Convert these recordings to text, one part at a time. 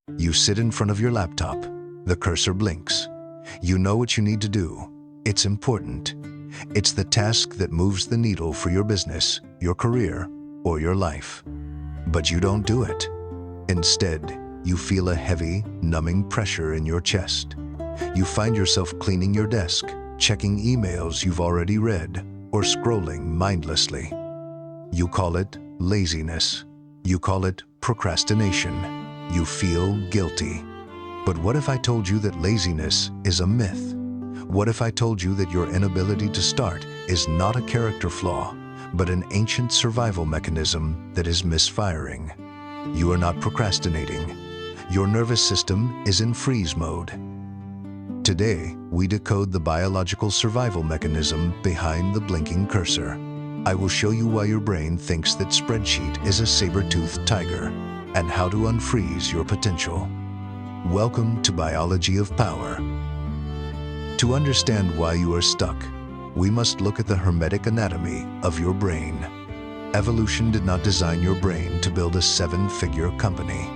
You sit in front of your laptop. The cursor blinks. You know what you need to do. It's important. It's the task that moves the needle for your business, your career, or your life. But you don't do it. Instead, you feel a heavy, numbing pressure in your chest. You find yourself cleaning your desk, checking emails you've already read, or scrolling mindlessly. You call it laziness. You call it procrastination. You feel guilty. But what if I told you that laziness is a myth? What if I told you that your inability to start is not a character flaw, but an ancient survival mechanism that is misfiring? You are not procrastinating. Your nervous system is in freeze mode. Today, we decode the biological survival mechanism behind the blinking cursor. I will show you why your brain thinks that spreadsheet is a saber-toothed tiger and how to unfreeze your potential. Welcome to Biology of Power. To understand why you are stuck, we must look at the Hermetic Anatomy of your brain. Evolution did not design your brain to build a seven-figure company.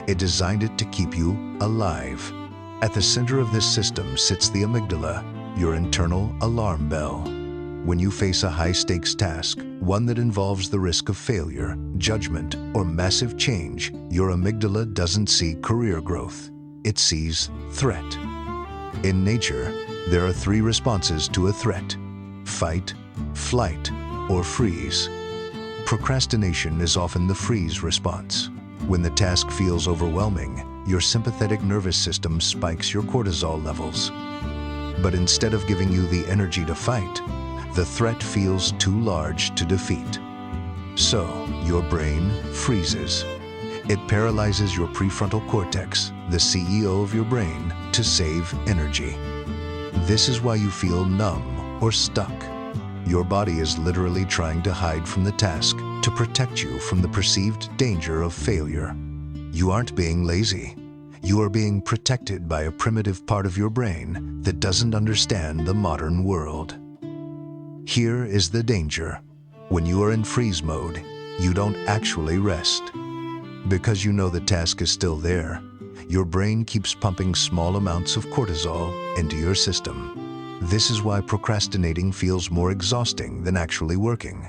It designed it to keep you alive. At the center of this system sits the amygdala, your internal alarm bell. When you face a high-stakes task, one that involves the risk of failure, judgment, or massive change, your amygdala doesn't see career growth. It sees threat. In nature, there are three responses to a threat: fight, flight, or freeze. Procrastination is often the freeze response. When the task feels overwhelming, your sympathetic nervous system spikes your cortisol levels. But instead of giving you the energy to fight, the threat feels too large to defeat. So, your brain freezes. It paralyzes your prefrontal cortex, the CEO of your brain, to save energy. This is why you feel numb or stuck. Your body is literally trying to hide from the task to protect you from the perceived danger of failure. You aren't being lazy. You are being protected by a primitive part of your brain that doesn't understand the modern world. Here is the danger. When you are in freeze mode, you don't actually rest. Because you know the task is still there, your brain keeps pumping small amounts of cortisol into your system. This is why procrastinating feels more exhausting than actually working.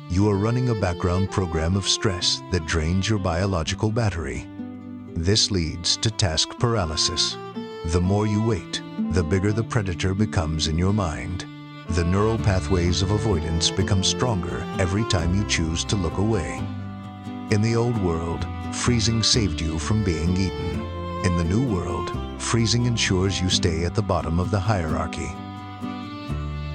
You are running a background program of stress that drains your biological battery. This leads to task paralysis. The more you wait, the bigger the predator becomes in your mind. The neural pathways of avoidance become stronger every time you choose to look away. In the old world, freezing saved you from being eaten. In the new world, freezing ensures you stay at the bottom of the hierarchy.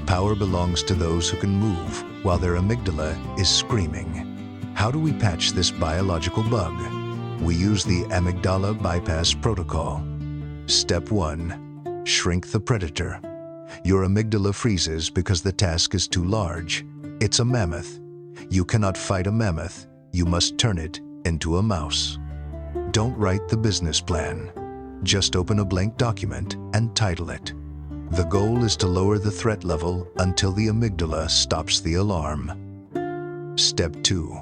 Power belongs to those who can move, while their amygdala is screaming. How do we patch this biological bug? We use the Amygdala Bypass Protocol. Step 1. Shrink the predator. Your amygdala freezes because the task is too large. It's a mammoth. You cannot fight a mammoth. You must turn it into a mouse. Don't write the business plan. Just open a blank document and title it. The goal is to lower the threat level until the amygdala stops the alarm. Step 2.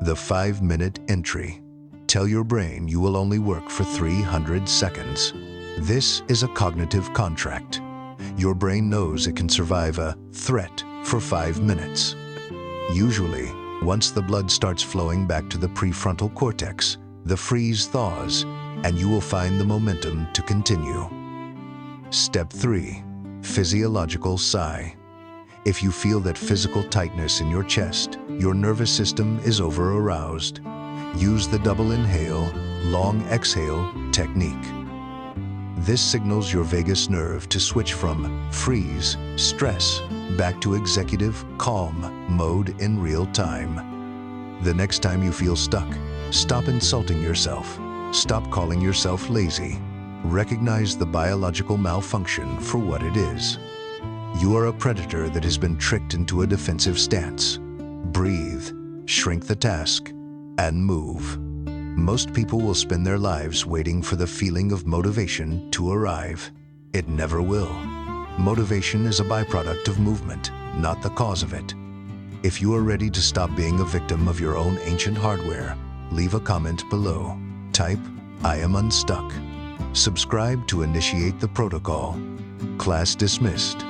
The 5-minute entry. Tell your brain you will only work for 300 seconds. This is a cognitive contract. Your brain knows it can survive a threat for 5 minutes. Usually, once the blood starts flowing back to the prefrontal cortex, the freeze thaws, and you will find the momentum to continue. Step 3. Physiological sigh. If you feel that physical tightness in your chest, your nervous system is over-aroused. Use the double inhale, long exhale technique. This signals your vagus nerve to switch from freeze, stress, back to executive, calm mode in real time. The next time you feel stuck, stop insulting yourself. Stop calling yourself lazy. Recognize the biological malfunction for what it is. You are a predator that has been tricked into a defensive stance. Breathe, shrink the task, and move. Most people will spend their lives waiting for the feeling of motivation to arrive. It never will. Motivation is a byproduct of movement, not the cause of it. If you are ready to stop being a victim of your own ancient hardware, leave a comment below. Type, I am unstuck. Subscribe to initiate the protocol. Class dismissed.